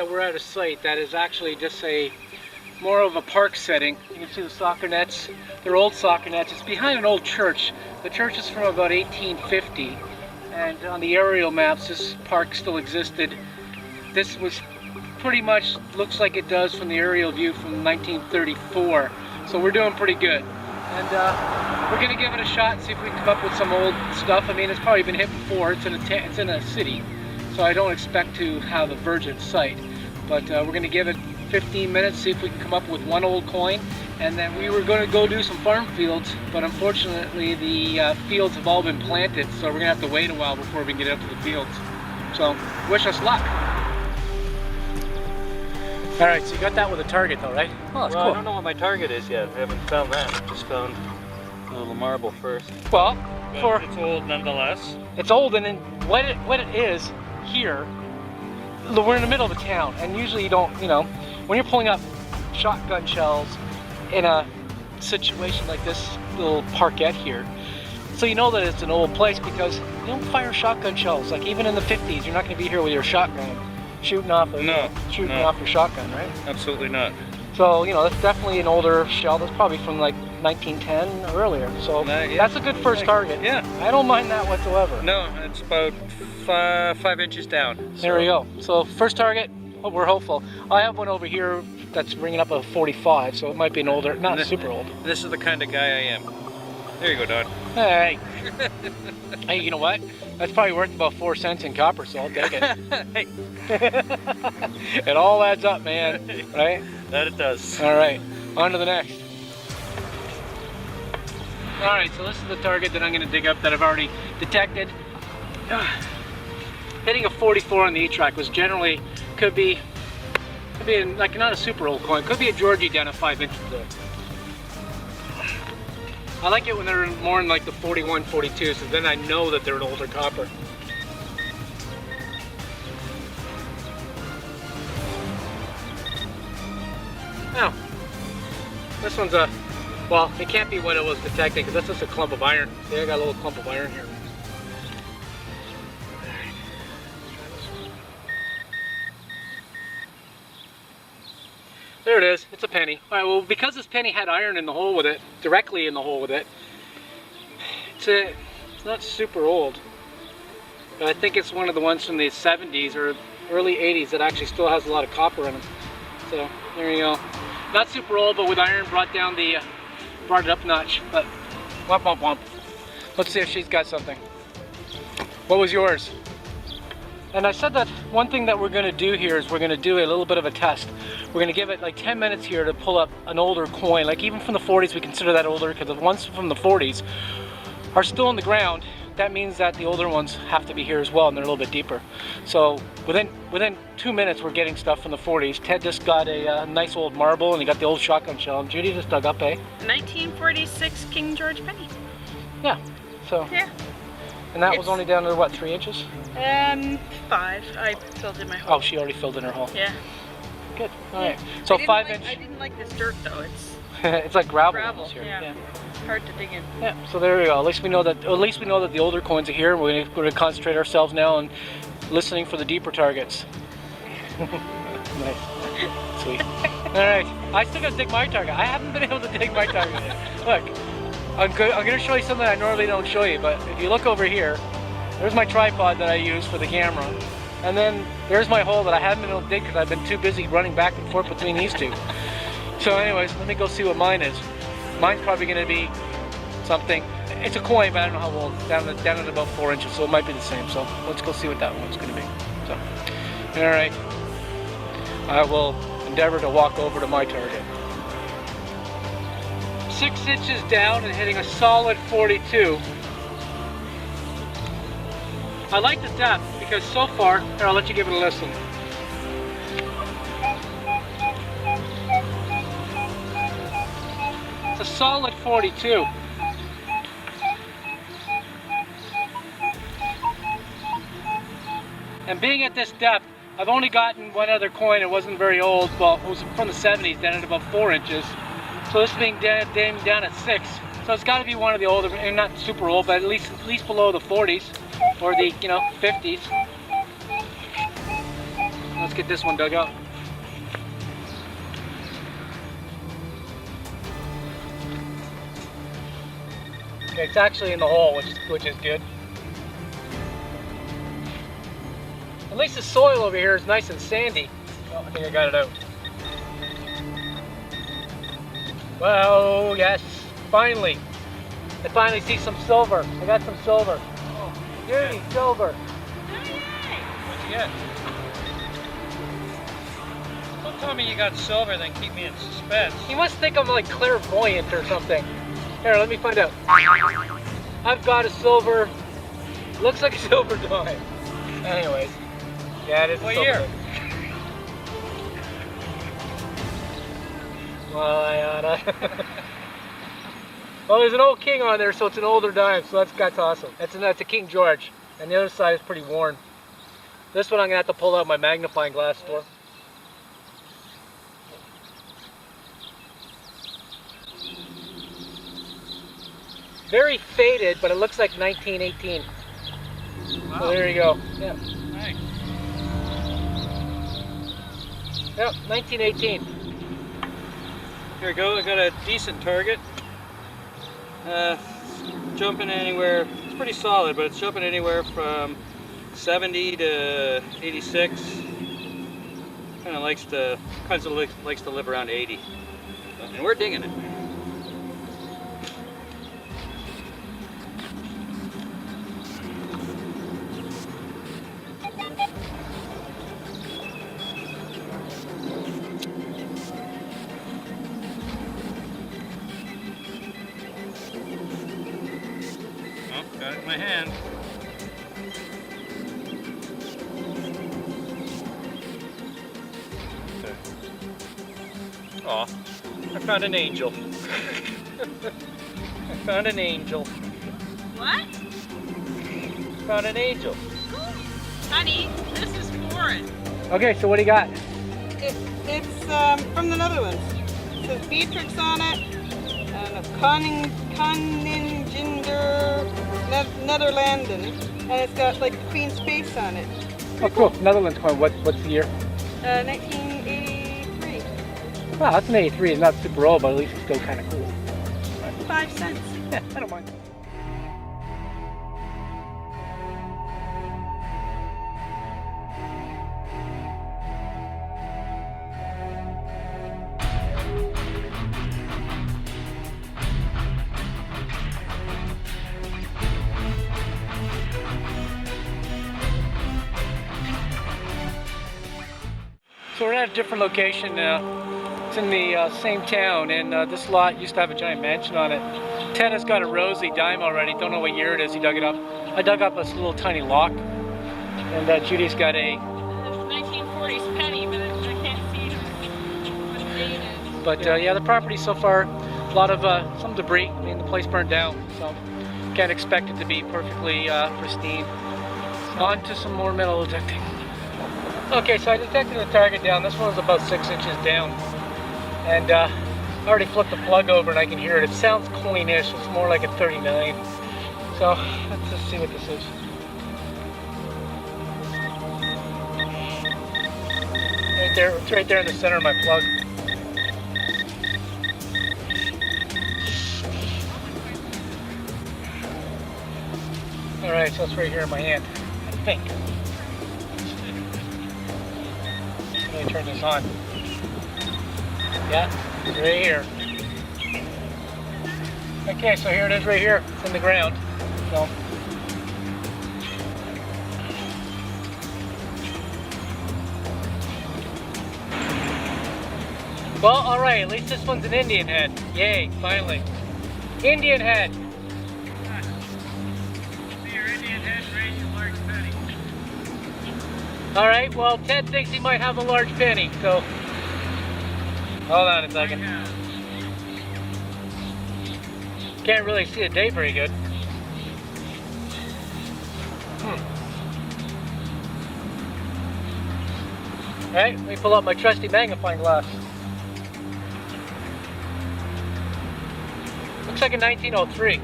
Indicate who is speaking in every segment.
Speaker 1: that we're at a site that is actually just more of a park setting. You can see the soccer nets. They're old soccer nets. It's behind an old church. The church is from about 1850, and on the aerial maps this park still existed. This was pretty much looks like it does from the aerial view from 1934. So we're doing pretty good. And we're gonna give it a shot and see if we can come up with some old stuff. I mean, it's probably been hit before. It's in a city, so I don't expect to have a virgin site. But we're gonna give it 15 minutes, see if we can come up with one old coin. And then we were gonna go do some farm fields, but unfortunately the fields have all been planted, so we're gonna have to wait a while before we can get up to the fields. So wish us luck. All right, so you got that with a target though, right? Oh, that's
Speaker 2: well,
Speaker 1: cool.
Speaker 2: I don't know what my target is yet. I haven't found that. I just found a little marble first.
Speaker 1: Well,
Speaker 2: But it's old nonetheless.
Speaker 1: it's old, and then what it is here, we're in the middle of a town, and usually you don't, you know, when you're pulling up shotgun shells in a situation like this little parkette here, so you know that it's an old place because you don't fire shotgun shells. Like even in the 50s, you're not going to be here with your shotgun shooting off your shotgun, right?
Speaker 2: Absolutely not.
Speaker 1: So, you know, that's definitely an older shell. That's probably from like 1910 or earlier. So
Speaker 2: yeah.
Speaker 1: that's a good first target.
Speaker 2: Yeah.
Speaker 1: I don't mind that whatsoever.
Speaker 2: No, it's about 5 inches down. So.
Speaker 1: There we go. So first target, we're hopeful. I have one over here that's bringing up a 45, so it might be an older, not super old.
Speaker 2: This is the kind of guy I am. There you go, Don.
Speaker 1: Hey. Hey, you know what? That's probably worth about 4 cents in copper, so I'll take it.
Speaker 2: Hey.
Speaker 1: It all adds up, man. Right?
Speaker 2: That it does.
Speaker 1: All right, on to the next. All right, so this is the target that I'm going to dig up that I've already detected. Hitting a 44 on the E-trac was generally, could be like not a super old coin, could be a Georgie down at 5 inches though. I like it when they're more in like the 41, 42, so then I know that they're an older copper. Now, this one's well, it can't be what it was detecting because that's just a clump of iron. See, I got a little clump of iron here. There it is, it's a penny. All right, well, because this penny had iron in the hole with it, directly in the hole with it, it's not super old. But I think it's one of the ones from the 70s or early 80s that actually still has a lot of copper in them. So, there you go. Not super old, but with iron brought it up a notch. But, womp womp womp. Let's see if she's got something. What was yours? And I said that one thing that we're going to do here is we're going to do a little bit of a test. We're going to give it like 10 minutes here to pull up an older coin. Like even from the 40s, we consider that older because the ones from the 40s are still in the ground. That means that the older ones have to be here as well, and they're a little bit deeper. So within 2 minutes, we're getting stuff from the 40s. Ted just got a nice old marble, and he got the old shotgun shell. And Judy just dug up
Speaker 3: 1946 King George penny.
Speaker 1: Yeah. So.
Speaker 3: Yeah.
Speaker 1: And that was only down to what, 3 inches?
Speaker 3: 5. I filled in my hole.
Speaker 1: Oh, she already filled in her hole.
Speaker 3: Yeah.
Speaker 1: Good. All right. So 5 inch.
Speaker 3: I didn't like this dirt though. It's
Speaker 1: it's like gravel.
Speaker 3: gravel.
Speaker 1: Here.
Speaker 3: Yeah. Hard to dig in.
Speaker 1: Yeah. So there we go. At least we know that the older coins are here. We're going to concentrate ourselves now on listening for the deeper targets. Nice. Sweet. All right. I still got to dig my target. I haven't been able to dig my target yet. Look. I'm going to show you something I normally don't show you, but if you look over here, there's my tripod that I use for the camera, and then there's my hole that I haven't been able to dig because I've been too busy running back and forth between these two. So anyways, let me go see what mine is. Mine's probably going to be something, it's a coin, but I don't know how old, down at about 4 inches, so it might be the same. So let's go see what that one's going to be. So, all right, I will endeavor to walk over to my target. 6 inches down and hitting a solid 42. I like the depth because so far, here, I'll let you give it a listen. It's a solid 42. And being at this depth, I've only gotten one other coin. It wasn't very old. Well, it was from the 70s, down at about 4 inches. So this being down at 6, so it's got to be one of the older, and not super old, but at least below the 40s or the 50s. let's get this one dug up. Okay, it's actually in the hole, which is good. At least the soil over here is nice and sandy. Oh, I think I got it out. Well, yes, finally. I finally see some silver. I got some silver.
Speaker 2: Oh,
Speaker 1: Beauty, silver.
Speaker 2: what'd you get? Don't tell me you got silver, then keep me in suspense.
Speaker 1: You must think I'm like clairvoyant or something. Here, let me find out. I've got a silver, looks like a silver dime. Anyways, yeah, it is a
Speaker 2: What
Speaker 1: silver
Speaker 2: year?
Speaker 1: dime. Well, I oughta. Well, there's an old king on there, so it's an older dime, so that's awesome. That's a King George, and the other side is pretty worn. This one I'm gonna have to pull out my magnifying glass for. Very faded, but it looks like 1918.
Speaker 2: Wow.
Speaker 1: So there you go. Yeah.
Speaker 2: Nice.
Speaker 1: Yep, 1918.
Speaker 2: Here we go, I got a decent target. Jumping anywhere, it's pretty solid, but it's jumping anywhere from 70 to 86. Kind of likes to live around 80. And we're digging it. Got it in my hand. Okay. Aw, I found an angel. I found an angel.
Speaker 3: What?
Speaker 2: Found an angel.
Speaker 3: Honey, this is foreign.
Speaker 1: Okay, so what do you got?
Speaker 4: It's from the Netherlands. It says E-trac on it, and a Koninginder Netherlanden, and it's got like the Queen's face on it.
Speaker 1: Oh, cool. Netherlands coin. What's the year?
Speaker 4: 1983.
Speaker 1: Wow, that's an 83. It's not super old, but at least it's still kind of cool.
Speaker 4: 5 cents.
Speaker 1: Yeah, I don't mind. So we're at a different location now. It's in the same town, and this lot used to have a giant mansion on it. Ted has got a rosy dime already. Don't know what year it is. He dug it up. I dug up this little tiny lock, and Judy's got a.
Speaker 3: 1940s penny, but I can't see what date it is.
Speaker 1: But yeah, the property so far, a lot of some debris. I mean, the place burned down, so can't expect it to be perfectly pristine. On to some more metal detecting. Okay, so I detected the target down. This one was about 6 inches down. And I already flipped the plug over and I can hear it. It sounds coinish. It's more like a 39. So let's just see what this is. Right there, it's right there in the center of my plug. Alright, so it's right here in my hand, I think. Let me turn this on. Yeah, right here. Okay, so here it is right here. It's in the ground. So. Well, alright, at least this one's an Indian head. Yay, finally. Indian head.
Speaker 2: See your Indian head, raise your large penny.
Speaker 1: Alright, well, Ted thinks he might have a large penny, so. Hold on a second. Can't really see the date very good. Alright, let me pull out my trusty magnifying glass. Looks like a 1903.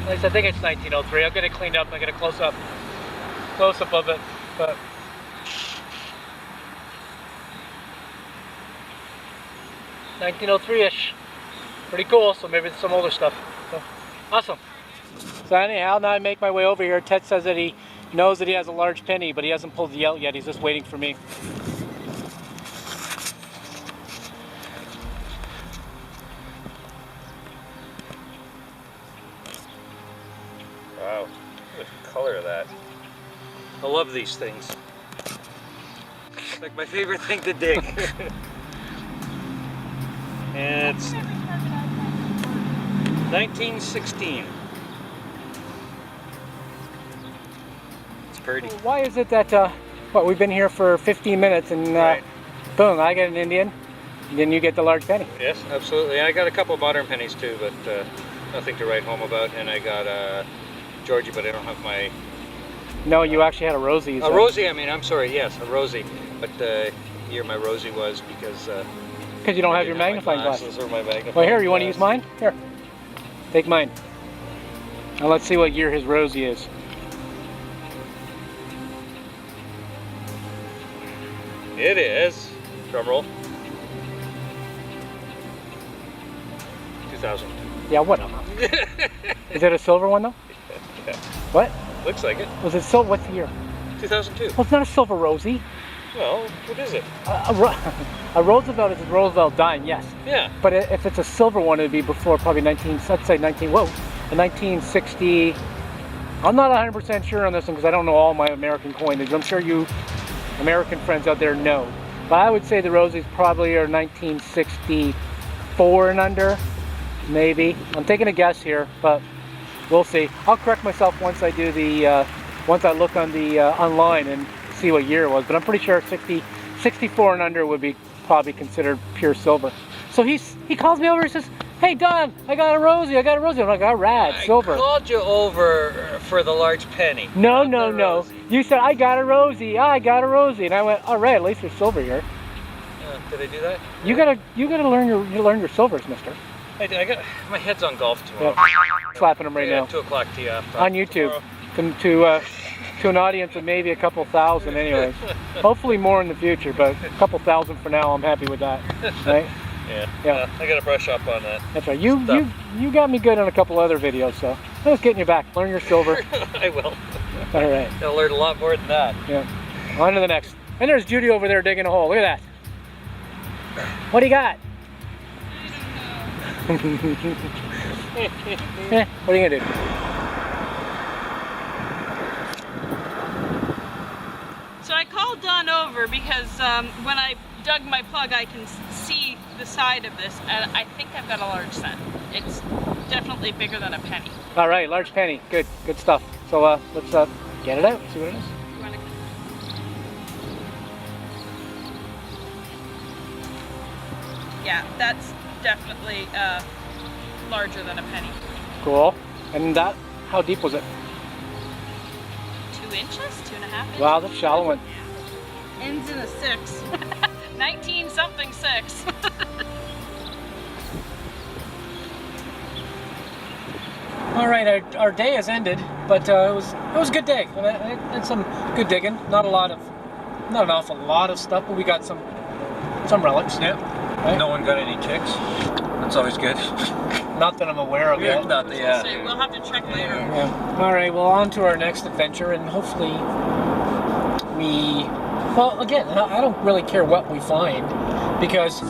Speaker 1: At least I think it's 1903. I'll get it cleaned up and I'll get a close-up of it. but 1903-ish. Pretty cool, so maybe it's some older stuff. So, awesome. So anyhow, now I make my way over here. Ted says that he knows that he has a large penny, but he hasn't pulled it out yet. He's just waiting for me.
Speaker 2: Wow, look at the color of that. I love these things. It's like my favorite thing to dig. And it's 1916. It's pretty.
Speaker 1: Why is it that, what, we've been here for 15 minutes and
Speaker 2: Right.
Speaker 1: boom, I get an Indian, and then you get the large penny.
Speaker 2: Yes, absolutely. I got a couple of modern pennies too, but nothing to write home about. And I got a Georgie, but I don't have my...
Speaker 1: No, you actually had a Rosie.
Speaker 2: A Rosie, I mean, I'm sorry, yes, a Rosie. But here my Rosie was because...
Speaker 1: Because you don't have your magnifying glass.
Speaker 2: Or my magnifying
Speaker 1: Well, here, you want to
Speaker 2: glass.
Speaker 1: use mine? Here. Take mine. Now let's see what year his Rosie is.
Speaker 2: It is. Drum roll. 2000.
Speaker 1: Yeah, whatever. Is it a silver one, though?
Speaker 2: Yeah.
Speaker 1: What?
Speaker 2: Looks like it.
Speaker 1: Was it silver? What's the year?
Speaker 2: 2002.
Speaker 1: Well, it's not a silver Rosie.
Speaker 2: Well, what is it?
Speaker 1: A Roosevelt is a Roosevelt dime, yes.
Speaker 2: Yeah.
Speaker 1: But if it's a silver one, it'd be before probably 1960. I'm not 100% sure on this one because I don't know all my American coinage. I'm sure you American friends out there know. But I would say the Rosies probably are 1964 and under, maybe. I'm taking a guess here, but we'll see. I'll correct myself once I do the, once I look on the online and see what year it was. But I'm pretty sure 64 and under would be probably considered pure silver. So he calls me over and says, "Hey Don, I got a Rosie, I got a Rosie." I'm like, "All right, silver."
Speaker 2: I called you over for the large penny.
Speaker 1: No,
Speaker 2: not
Speaker 1: no,
Speaker 2: the
Speaker 1: no.
Speaker 2: Rosie.
Speaker 1: You said, "I got a Rosie, I got a Rosie." And I went, "All right, at least there's silver here."
Speaker 2: Did I do that?
Speaker 1: You gotta learn your silvers, mister.
Speaker 2: I got my head's on golf tomorrow.
Speaker 1: Yeah. Slapping them right
Speaker 2: Yeah,
Speaker 1: now.
Speaker 2: 2 o'clock tee off.
Speaker 1: On YouTube. To an audience of maybe a couple thousand anyways. Hopefully more in the future, but a couple thousand for now, I'm happy with that. Right?
Speaker 2: Yeah. I gotta brush up on that.
Speaker 1: That's right. You got me good on a couple other videos, so I was getting you back. Learn your silver.
Speaker 2: I will.
Speaker 1: All right.
Speaker 2: I'll learn a lot more than that.
Speaker 1: Yeah. On to the next. And there's Judy over there digging a hole. Look at that. What do you got? What are you gonna do?
Speaker 3: So I called Don over because when I dug my plug, I can see the side of this, and I think I've got a large set. It's definitely bigger than a penny.
Speaker 1: All right, large penny. Good stuff. So let's get it out. See what it is.
Speaker 3: You wanna... Yeah, that's definitely larger than a penny.
Speaker 1: Cool. And that, how deep was it?
Speaker 3: 2 inches? 2.5 inches?
Speaker 1: Wow, that's a shallow one.
Speaker 4: Ends in a 6.
Speaker 3: 19-something 6.
Speaker 1: All right, our day has ended, but it was a good day. And I had some good digging. Not an awful lot of stuff, but we got some relics.
Speaker 2: Yeah.
Speaker 1: Right?
Speaker 2: No one got any chicks. That's always good.
Speaker 1: Not that I'm aware of yet.
Speaker 2: Not the,
Speaker 3: So we'll have to check later.
Speaker 1: Yeah. All right, well, on to our next adventure, and hopefully well, again, I don't really care what we find, because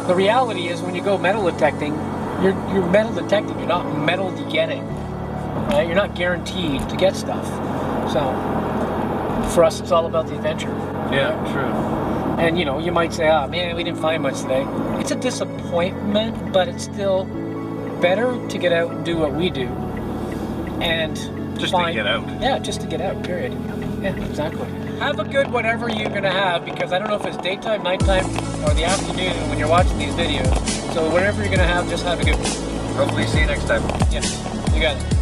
Speaker 1: the reality is when you go metal detecting, you're metal detecting, you're not metal getting. Right? You're not guaranteed to get stuff. So for us, it's all about the adventure.
Speaker 2: Yeah, true.
Speaker 1: And you know, you might say, "Oh man, we didn't find much today." It's a disappointment, but it's still better to get out and do what we do. And
Speaker 2: Just
Speaker 1: find,
Speaker 2: to get out.
Speaker 1: Yeah, just to get out, period. Yeah, exactly. Have a good whatever you're gonna have, because I don't know if it's daytime, nighttime, or the afternoon when you're watching these videos. So whatever you're gonna have, just have a good one.
Speaker 2: Hopefully see you next time.
Speaker 1: Yeah, you got it.